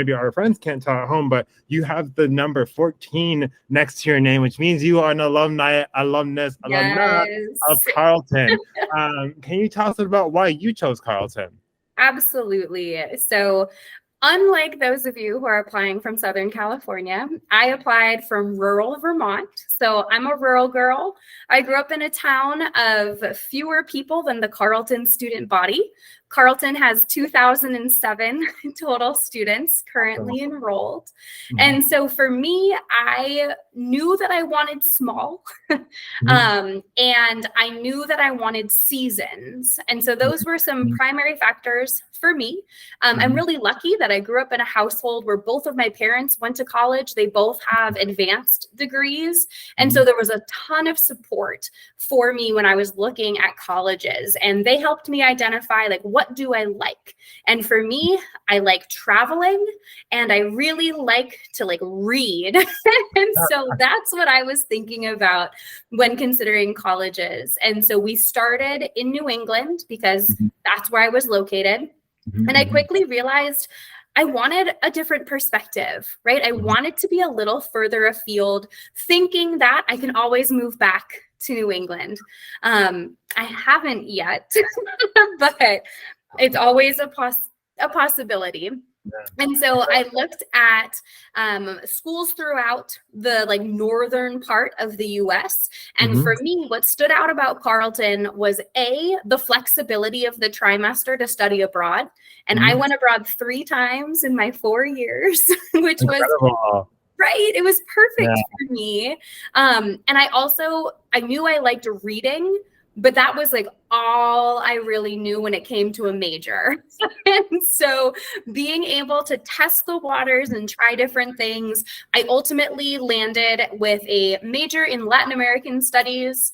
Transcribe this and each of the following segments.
maybe our friends can't tell at home, but you have the number 14 next to your name, which means you are an alumna of Carleton. Can you tell us about why you chose Carleton? Absolutely. So unlike those of you who are applying from Southern California, I applied from rural Vermont. So I'm a rural girl. I grew up in a town of fewer people than the Carleton student body. Carleton has 2,007 total students currently enrolled. And so for me, I knew that I wanted small and I knew that I wanted seasons. And so those were some primary factors for me. I'm really lucky that I grew up in a household where both of my parents went to college. They both have advanced degrees. And so there was a ton of support for me when I was looking at colleges, and they helped me identify, like, what do I like? And for me, I like traveling and I really like to read. And so that's what I was thinking about when considering colleges. And so we started in New England because that's where I was located. And I quickly realized I wanted a different perspective, right? I wanted to be a little further afield, thinking that I can always move back to New England. I haven't yet, but it's always a possibility. And so I looked at schools throughout the northern part of the US. And for me, what stood out about Carleton was the flexibility of the trimester to study abroad. And I went abroad 3 times in my 4 years, which was right. It was perfect for me. And I knew I liked reading, but that was all I really knew when it came to a major. And so being able to test the waters and try different things, I ultimately landed with a major in Latin American studies.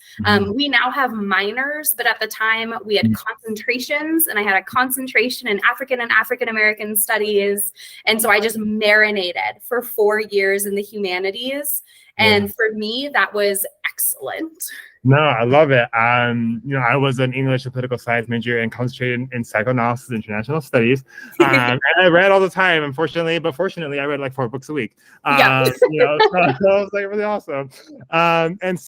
We now have minors, but at the time we had concentrations, and I had a concentration in African and African American studies. And so I just marinated for 4 years in the humanities. And for me, that was excellent. No, I love it. I was an English and political science major and concentrated in psychoanalysis and international studies. And I read all the time, unfortunately, but fortunately, I read 4 books a week. So it was really awesome. And